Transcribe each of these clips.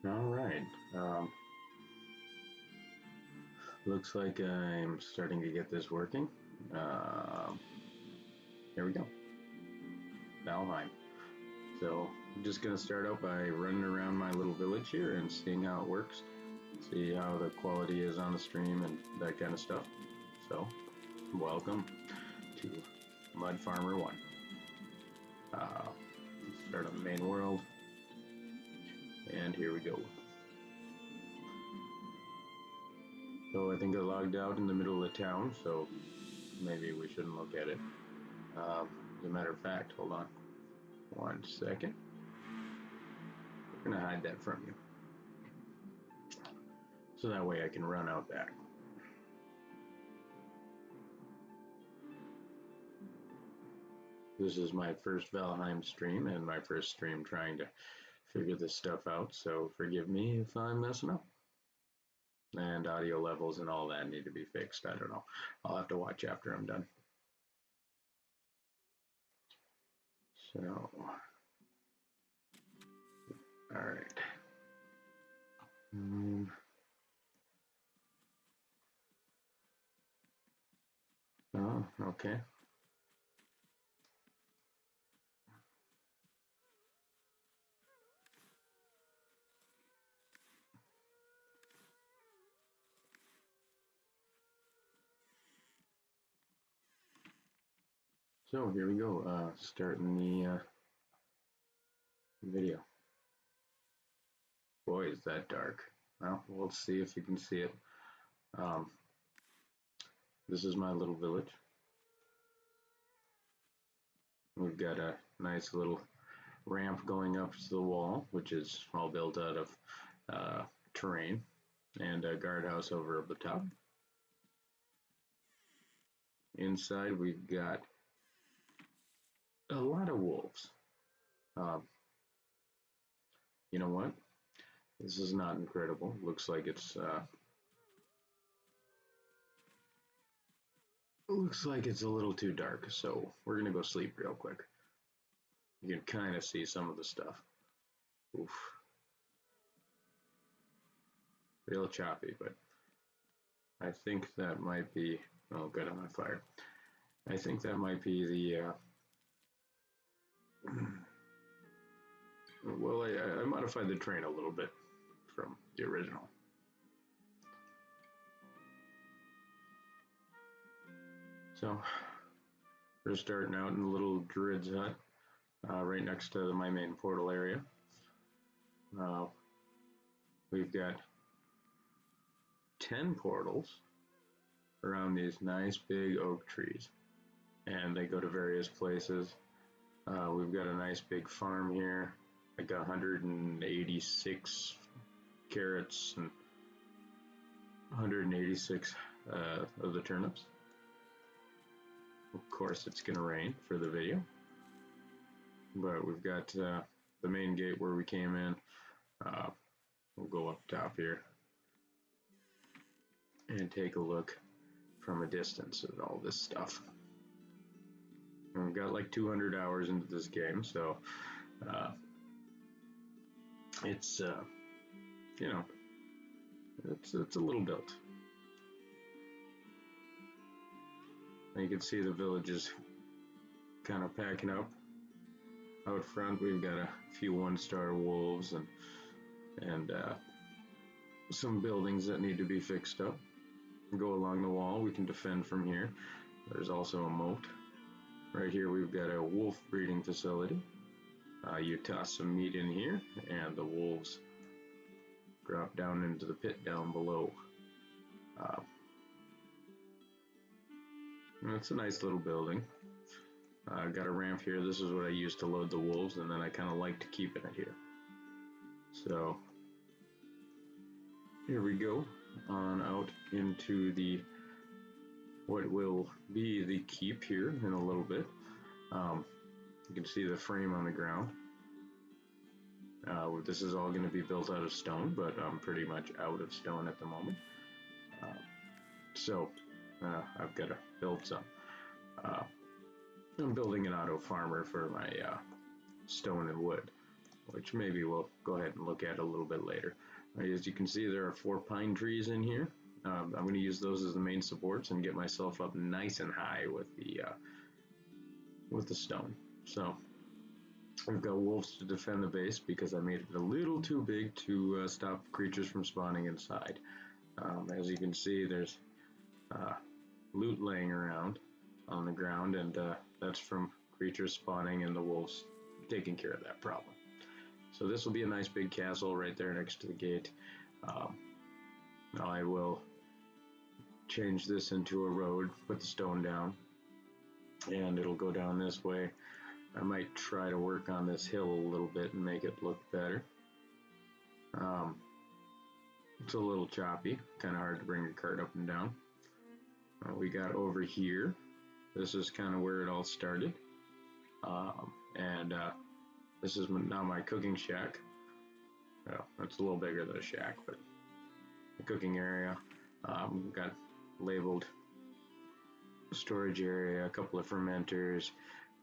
All right. Looks like I'm starting to get this working. Here we go. Valheim. So I'm just going to start out by running around my little village here and seeing how it works. See how the quality is on the stream and that kind of stuff. So, welcome to Mud Farmer 1. Start on the main world. And here we go. So I think I logged out in the middle of the town, so maybe we shouldn't look at it. As a matter of fact, hold on 1 second. We're gonna hide that from you. So that way I can run out back. This is my first Valheim stream and my first stream trying to figure this stuff out, so forgive me if I'm messing up. And audio levels and all that need to be fixed. I don't know. I'll have to watch after I'm done. So, all right. Oh, okay. So here we go, starting the video. Boy, is that dark. Well, we'll see if you can see it. This is my little village. We've got a nice little ramp going up to the wall, which is all built out of terrain, and a guardhouse over at the top. Inside we've got a lot of wolves. You know what? This is not incredible. Looks like it's a little too dark, so we're gonna go sleep real quick. You can kind of see some of the stuff. Oof. Real choppy, but I think that might be, oh, good, I'm on fire. I think that might be the, well, I modified the train a little bit from the original. So, we're starting out in the little druid's hut, right next to my main portal area. We've got 10 portals around these nice big oak trees, and they go to various places. We've got a nice big farm here, like 186 carrots and 186 of the turnips. Of course, it's gonna rain for the video, but we've got the main gate where we came in. We'll go up top here and take a look from a distance at all this stuff. And we've got like 200 hours into this game, so it's you know, it's a little built. And you can see the village is kind of packing up. Out front we've got a few one-star wolves and some buildings that need to be fixed up. Go along the wall, we can defend from here. There's also a moat. Right here we've got a wolf breeding facility. You toss some meat in here and the wolves drop down into the pit down below. It's a nice little building. I've got a ramp here. This is what I use to load the wolves, and then I kind of like to keep it here. So here we go on out into the what will be the keep here in a little bit. You can see the frame on the ground. This is all going to be built out of stone, but I'm pretty much out of stone at the moment. So I've got to build some. I'm building an auto farmer for my stone and wood. which maybe we'll go ahead and look at a little bit later. As you can see, there are 4 pine trees in here. I'm going to use those as the main supports and get myself up nice and high with the stone. So I've got wolves to defend the base because I made it a little too big to stop creatures from spawning inside. As you can see, there's loot laying around on the ground, and that's from creatures spawning and the wolves taking care of that problem. So this will be a nice big castle right there next to the gate. Now I will change this into a road, put the stone down, and it'll go down this way. I might try to work on this hill a little bit and make it look better. It's a little choppy, kind of hard to bring a cart up and down. We got over here, this is kind of where it all started, and this is now my cooking shack. Well, it's a little bigger than a shack, but the cooking area. We've got labeled storage area, a couple of fermenters,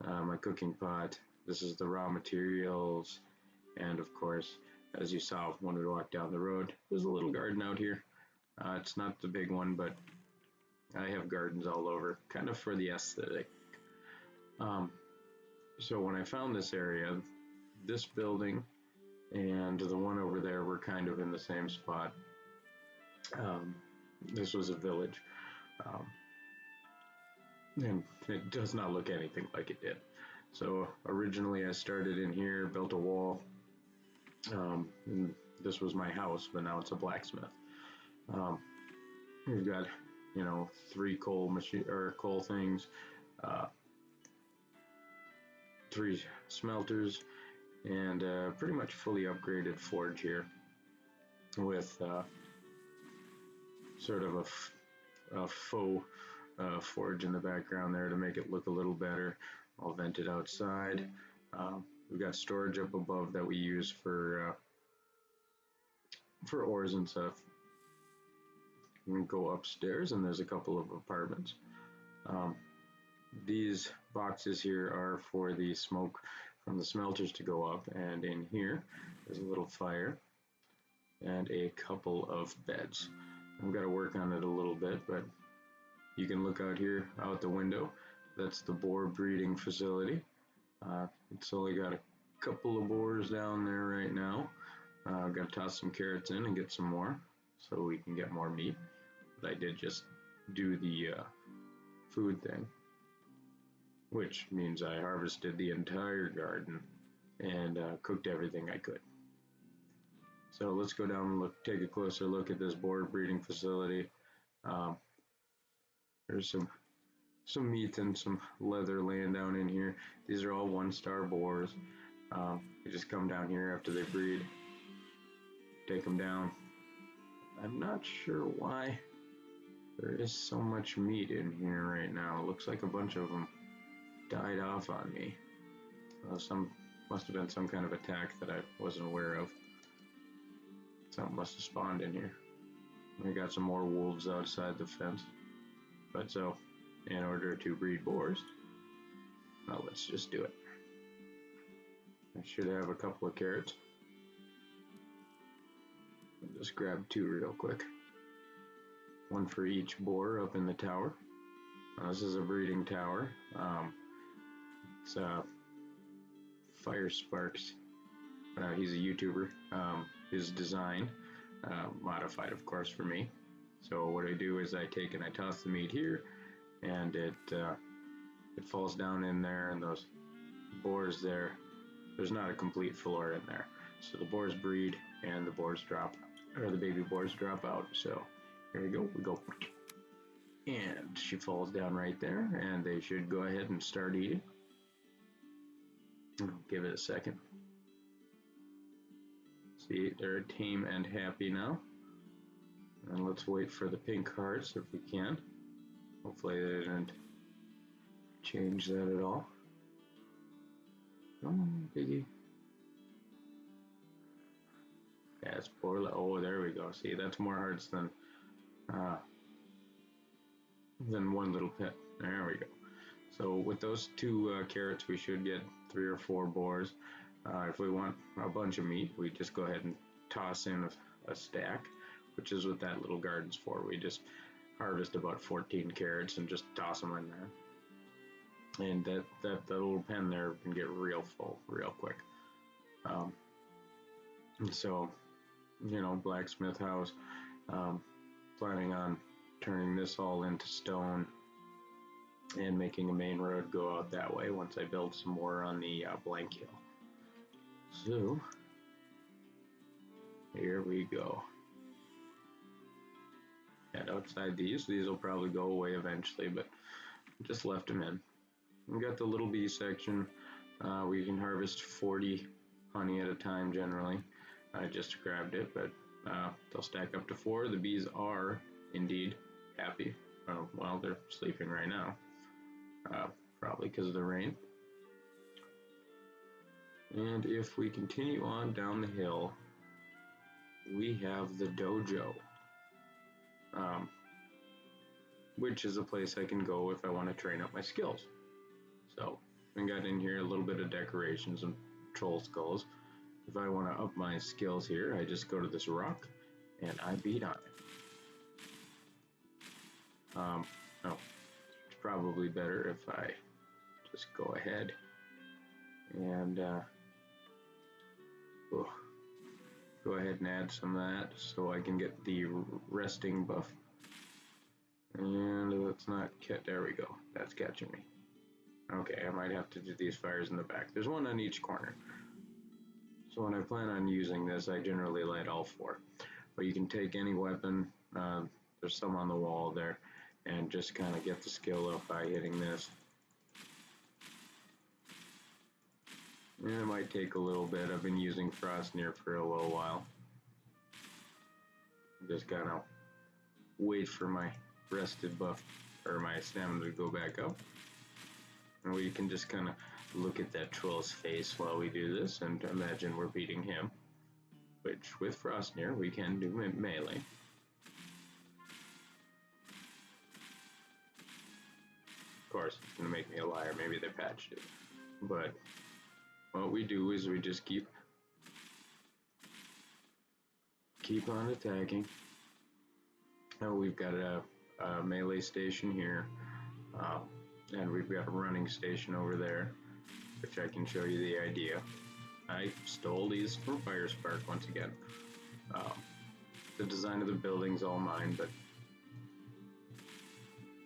my cooking pot. This is the raw materials, and of course, as you saw when we walked down the road, there's a little garden out here. It's not the big one, but I have gardens all over, kind of for the aesthetic. So when I found this area, this building and the one over there were kind of in the same spot. This was a village, and it does not look anything like it did. So originally I started in here, built a wall, and this was my house, but now it's a blacksmith. We've got, 3 coal things, 3 smelters, and pretty much fully upgraded forge here with sort of a faux forge in the background there to make it look a little better. All vented outside. We've got storage up above that we use for ores and stuff. We can go upstairs, and there's a couple of apartments. These boxes here are for the smoke from the smelters to go up, and in here there's a little fire and a couple of beds. I've got to work on it a little bit, but you can look out here out the window. That's the boar breeding facility. It's only got a couple of boars down there right now. I've got to toss some carrots in and get some more so we can get more meat. But I did just do the food thing, which means I harvested the entire garden and cooked everything I could. So let's go down and take a closer look at this boar breeding facility. There's some meat and some leather laying down in here. These are all 1-star boars. You just come down here after they breed, take them down. I'm not sure why there is so much meat in here right now. It looks like a bunch of them died off on me. Some must have been some kind of attack that I wasn't aware of. Something must have spawned in here. We got some more wolves outside the fence. But so, in order to breed boars, well, let's just do it. I should have a couple of carrots. I'll just grab 2 real quick. 1 for each boar up in the tower. This is a breeding tower. It's Fire Sparks. He's a YouTuber. His design, modified of course for me. So what I do is I take and I toss the meat here, and it falls down in there, and those boars there's not a complete floor in there. So the boars breed and the baby boars drop out. So here we go, and she falls down right there, and they should go ahead and start eating. Give it a second. See, they're tame and happy now. And let's wait for the pink hearts if we can. Hopefully they didn't change that at all. Come on, piggy. Yeah, it's poor. Oh, there we go. See, that's more hearts than 1 little pet. There we go. So with those 2 carrots, we should get 3 or 4 boars. If we want a bunch of meat, we just go ahead and toss in a stack, which is what that little garden's for. We just harvest about 14 carrots and just toss them in there. And that little pen there can get real full real quick. So, blacksmith house, planning on turning this all into stone and making a main road go out that way once I build some more on the blank hill. So, here we go. And outside these will probably go away eventually, but just left them in. We got the little bee section. We can harvest 40 honey at a time generally. I just grabbed it, but they'll stack up to 4. The bees are indeed happy. Well, they're sleeping right now, probably because of the rain. And if we continue on down the hill, we have the dojo, which is a place I can go if I want to train up my skills. So I got in here a little bit of decorations and troll skulls. If I want to up my skills here, I just go to this rock and I beat on it. No, it's probably better if I just go ahead and go ahead and add some of that so I can get the resting buff. And let's not there we go. That's catching me. Okay, I might have to do these fires in the back. There's one on each corner. So when I plan on using this, I generally light all 4. But you can take any weapon, there's some on the wall there, and just kind of get the skill up by hitting this. And it might take a little bit. I've been using Frostneer for a little while. Just kind of wait for my rested buff, or my stamina to go back up. And we can just kind of look at that troll's face while we do this and imagine we're beating him, which with Frostneer we can do melee. Of course, it's going to make me a liar. Maybe they patched it. But what we do is we just keep on attacking. Now we've got a melee station here. And we've got a running station over there, which I can show you the idea. I stole these from Firespark once again. The design of the building's all mine, but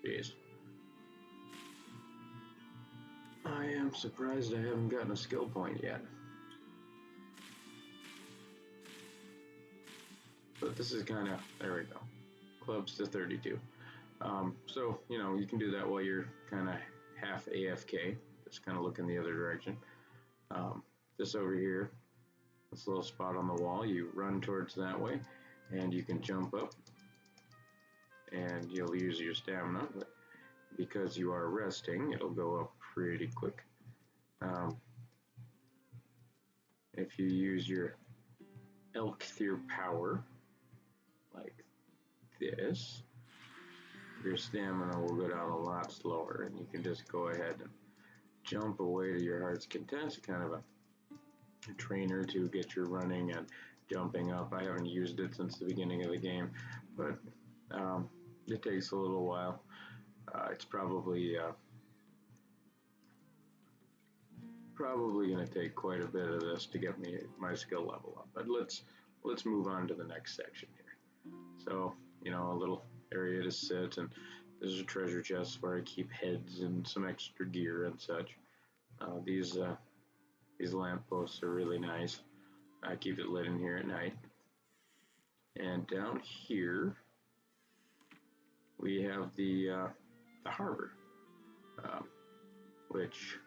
jeez. I am surprised I haven't gotten a skill point yet. But this is kind of, there we go. Clubs to 32. So, you can do that while you're kind of half AFK, just kind of looking the other direction. This over here, this little spot on the wall, you run towards that way, and you can jump up, and you'll use your stamina, but because you are resting, it'll go up pretty quick. If you use your Elkthir power, like this, your stamina will go down a lot slower, and you can just go ahead and jump away to your heart's content. Kind of a trainer to get your running and jumping up. I haven't used it since the beginning of the game, but it takes a little while. It's probably going to take quite a bit of this to get my skill level up. But let's move on to the next section here. So, a little area to sit, and there's a treasure chest where I keep heads and some extra gear and such. These lampposts are really nice. I keep it lit in here at night. And down here we have the harbor, which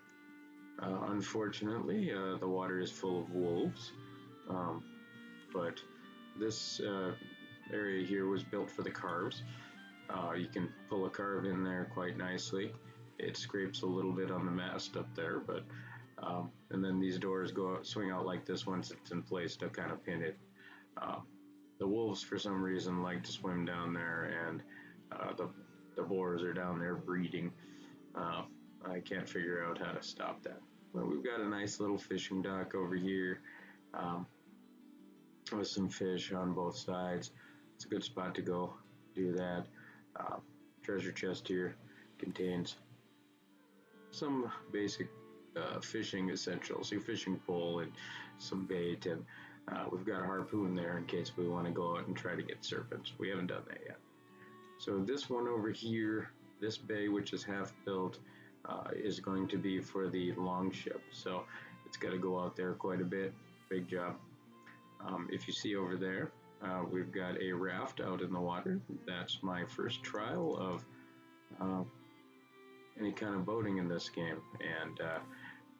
unfortunately the water is full of wolves, but this area here was built for the carves. You can pull a carve in there quite nicely. It scrapes a little bit on the mast up there, but and then these doors swing out like this once it's in place to kind of pin it. The wolves for some reason like to swim down there, and the boars are down there breeding. I can't figure out how to stop that. But we've got a nice little fishing dock over here um, with some fish on both sides. It's a good spot to go do that. Uh, Treasure chest here contains some basic fishing essentials, your fishing pole and some bait, and we've got a harpoon there in case we want to go out and try to get serpents. We haven't done that yet. So this one over here, this bay, which is half built, is going to be for the long ship. So it's got to go out there quite a bit. Big job. If you see over there, we've got a raft out in the water. That's my first trial of any kind of boating in this game. And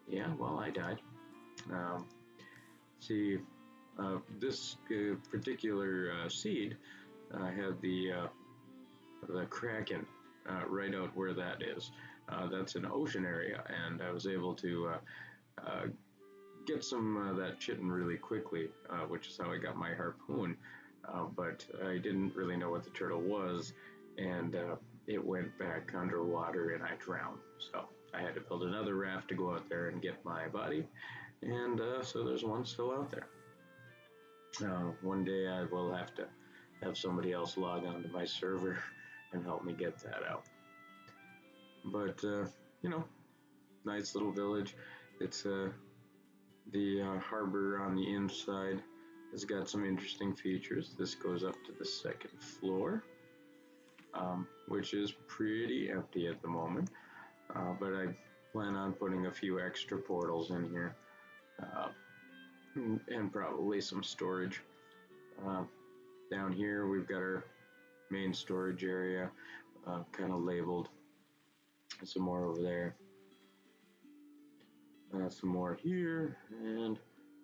yeah, well, I died. See, this particular seed had the Kraken right out where that is. That's an ocean area, and I was able to get some of that chitin really quickly, which is how I got my harpoon. But I didn't really know what the turtle was, and it went back underwater and I drowned. So I had to build another raft to go out there and get my body, and so there's one still out there. One day I will have to have somebody else log onto my server and help me get that out. But you know, nice little village. It's the harbor on the inside has got some interesting features. This goes up to the second floor, which is pretty empty at the moment, but I plan on putting a few extra portals in here, and probably some storage. Down here we've got our main storage area, kind of labeled. Some more over there, some more here, and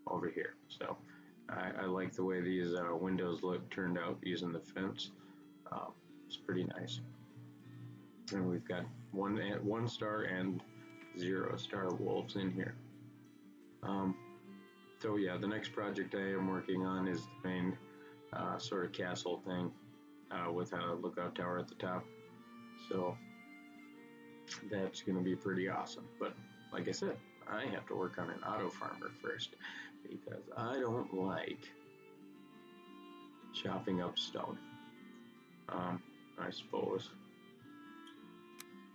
over here. So I like the way these windows turned out using the fence. It's pretty nice. And we've got 1 star and 0 star wolves in here. So yeah, the next project I am working on is the main sort of castle thing with a lookout tower at the top. So that's going to be pretty awesome. But like I said, I have to work on an auto farmer first because I don't like chopping up stone. I suppose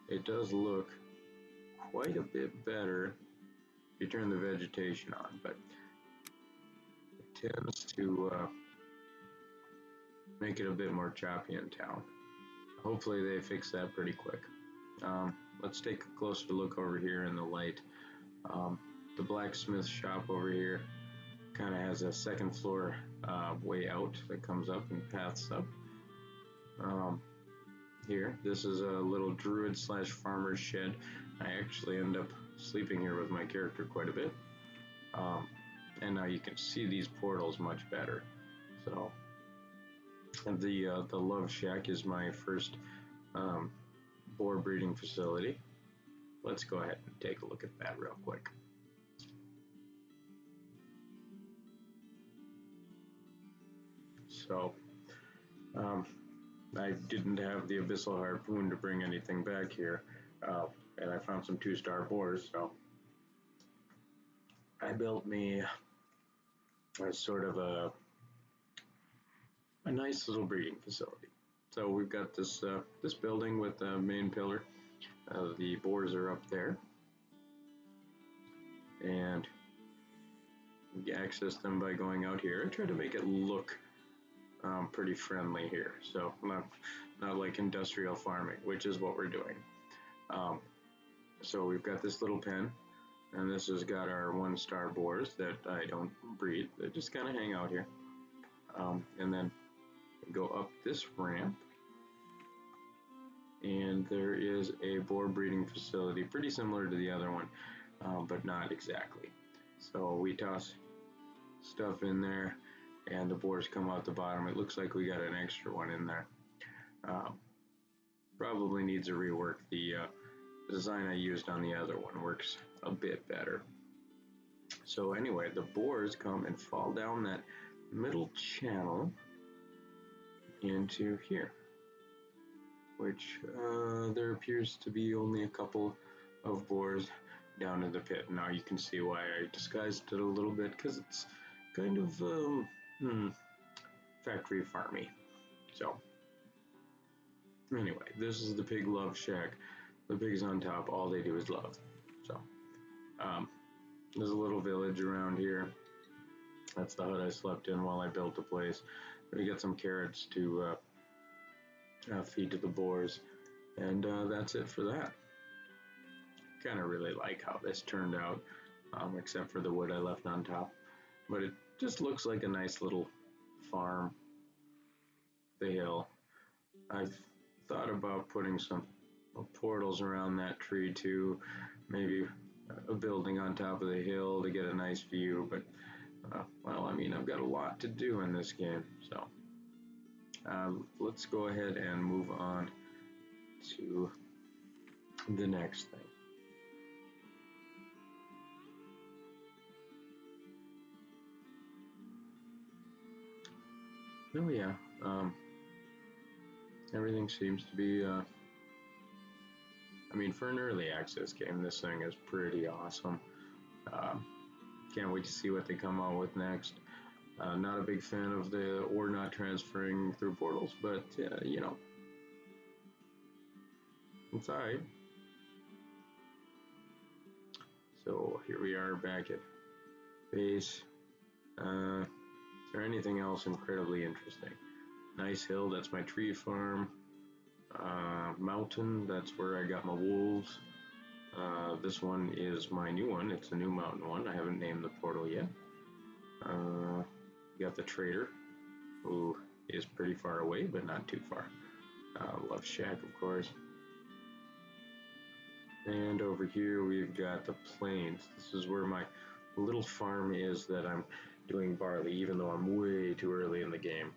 it does look quite a bit better if you turn the vegetation on, but it tends to make it a bit more choppy in town. Hopefully they fix that pretty quick. Let's take a closer look over here in the light. The blacksmith shop over here kind of has a second floor way out that comes up and paths up. Here, this is a little druid / farmer's shed. I actually end up sleeping here with my character quite a bit. And now you can see these portals much better. So, and the Love Shack is my first boar breeding facility. Let's go ahead and take a look at that real quick. So, I didn't have the Abyssal Harpoon to bring anything back here, and I found some 2-star boars, so I built me a sort of a nice little breeding facility. So we've got this this building with the main pillar. The boars are up there, and you access them by going out here. I try to make it look pretty friendly here, so not like industrial farming, which is what we're doing. So we've got this little pen, and this has got our 1-star boars that I don't breed. They just kind of hang out here, and then go up this ramp, and there is a boar breeding facility, pretty similar to the other one, but not exactly. So we toss stuff in there, and the boars come out the bottom. It looks like we got an extra one in there. Probably needs a rework. The design I used on the other one works a bit better. So anyway, the boars come and fall down that middle channel into here, which there appears to be only a couple of boars. down in the pit. Now you can see why I disguised it a little bit, because it's kind of factory farmy. So anyway, this is the pig love shack. The pigs on top, all they do is love. So there's a little village around here. That's the hut I slept in while I built the place. We get some carrots to feed to the boars, and that's it for that. Kind of really like how this turned out, except for the wood I left on top. But it just looks like a nice little farm. The hill. I've thought about putting some portals around that tree too, maybe a building on top of the hill to get a nice view, but well, I mean, I've got a lot to do in this game, so let's go ahead and move on to the next thing. Oh yeah, everything seems to be, I mean, for an early access game, this thing is pretty awesome. Can't wait to see what they come out with next. Not a big fan of the ore not transferring through portals, but you know, it's alright. So here we are back at base. Is there anything else incredibly interesting? Nice hill, that's my tree farm. Mountain, that's where I got my wolves. This one is my new one. It's a new mountain one. I haven't named the portal yet. Got the trader, who is pretty far away, but not too far. Love shack, of course. And over here we've got the plains. This is where my little farm is that I'm doing barley, even though I'm way too early in the game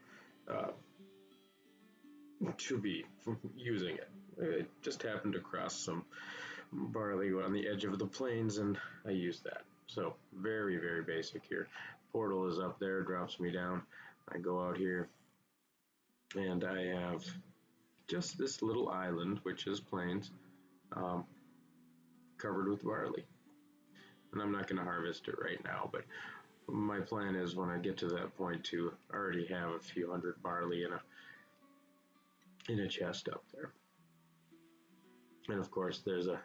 to be using it. I just happened to cross some barley on the edge of the plains, and I used that. So very, very basic here. Portal is up there, drops me down. I go out here, and I have just this little island, which is plains, covered with barley. And I'm not going to harvest it right now, but my plan is when I get to that point to already have a few hundred barley in a chest up there. And of course there's a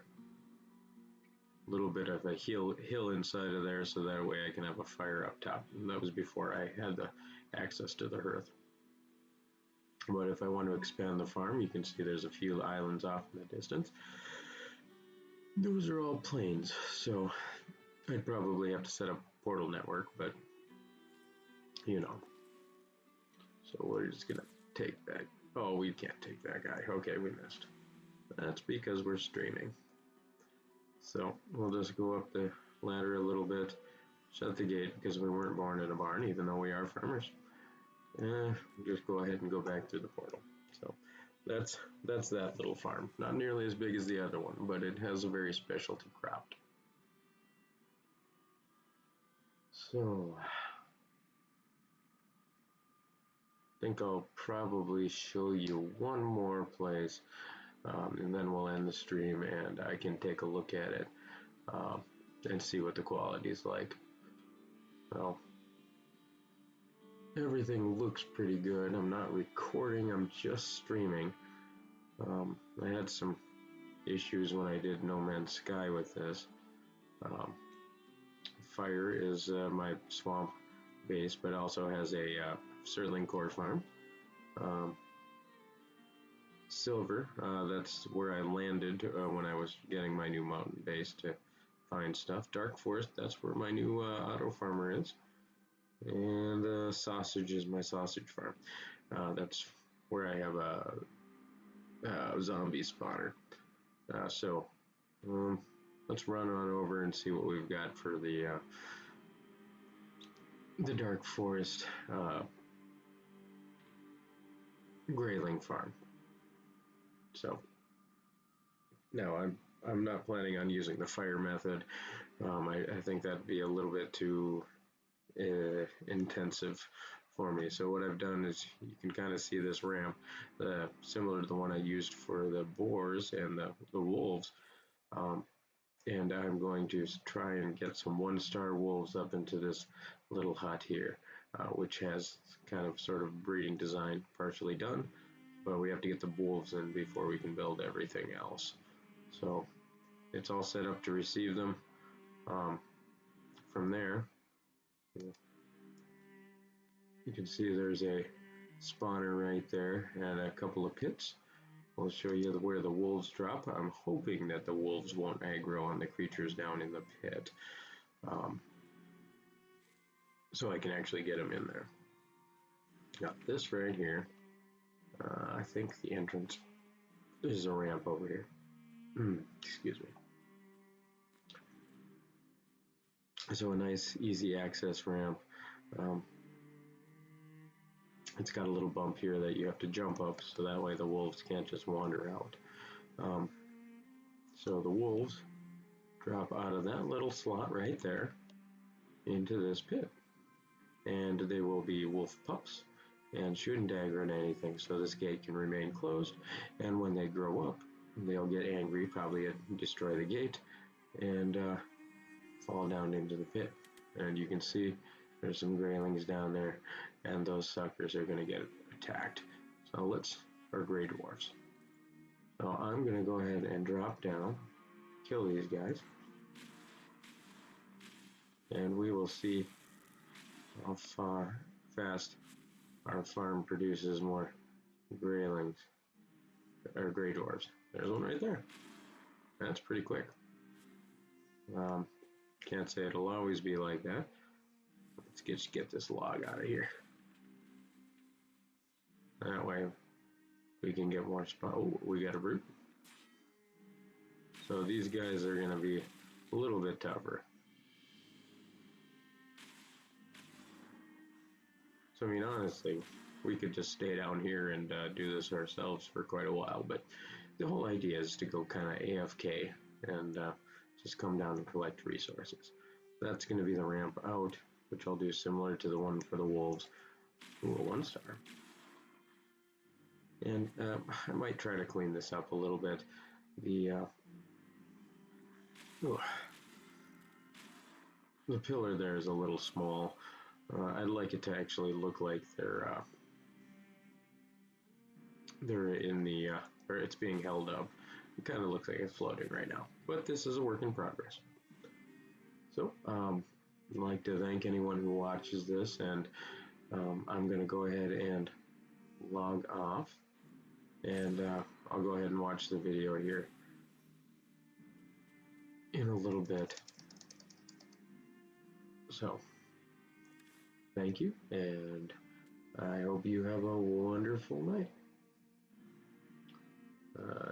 little bit of a hill inside of there, so that way I can have a fire up top. And that was before I had the access to the hearth. But if I want to expand the farm, you can see there's a few islands off in the distance. Those are all plains, so I'd probably have to set up a portal network, but you know. So we're just gonna take that. Oh, we can't take that guy. Okay, we missed. That's because we're streaming. So we'll just go up the ladder a little bit, shut the gate because we weren't born in a barn, even though we are farmers. Just go ahead and go back through the portal. So that's that little farm. Not nearly as big as the other one, but it has a very specialty crop. So I think I'll probably show you one more place, and then we'll end the stream and I can take a look at it and see what the quality is like. Well, everything looks pretty good. I'm not recording, I'm just streaming. I had some issues when I did No Man's Sky with this. Fire is my swamp base, but also has a Sterling core farm. Silver, that's where I landed when I was getting my new mountain base to find stuff. Dark Forest, that's where my new auto farmer is. And sausage is my sausage farm. That's where I have a zombie spawner. So let's run on over and see what we've got for the Dark Forest grayling farm. So now I'm not planning on using the fire method. I think that'd be a little bit too intensive for me. So what I've done is you can kind of see this ramp, similar to the one I used for the boars and the wolves. And I'm going to try and get some 1-star wolves up into this little hut here, which has kind of sort of breeding design partially done, but we have to get the wolves in before we can build everything else. So it's all set up to receive them. From there, you can see there's a spawner right there and a couple of pits. I'll show you where the wolves drop. I'm hoping that the wolves won't aggro on the creatures down in the pit, so I can actually get them in there. Got this right here. I think the entrance is a ramp over here. Excuse me. So a nice easy access ramp. It's got a little bump here that you have to jump up, so that way the wolves can't just wander out. So the wolves drop out of that little slot right there into this pit, and they will be wolf pups and shouldn't dagger on anything, so this gate can remain closed, and when they grow up they'll get angry, probably destroy the gate, and fall down into the pit. And you can see there's some graylings down there, and those suckers are going to get attacked. So or gray dwarfs. So I'm going to go ahead and drop down, kill these guys, and we will see how fast our farm produces more graylings, or gray dwarfs. There's one right there. That's pretty quick. Can't say it'll always be like that. Let's get this log out of here. That way we can get more spawn. Oh, we got a brute. So these guys are going to be a little bit tougher. So I mean, honestly, we could just stay down here and do this ourselves for quite a while, but the whole idea is to go kind of AFK and just come down and collect resources. That's going to be the ramp out, which I'll do similar to the one for the wolves. Ooh, a 1-star. And I might try to clean this up a little bit. The pillar there is a little small. I'd like it to actually look like they're in the or it's being held up. It kind of looks like it's floating right now, but this is a work in progress. So I'd like to thank anyone who watches this, and I'm going to go ahead and log off, and I'll go ahead and watch the video here in a little bit. So thank you, and I hope you have a wonderful night.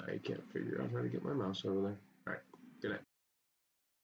I can't figure out how to get my mouse over there.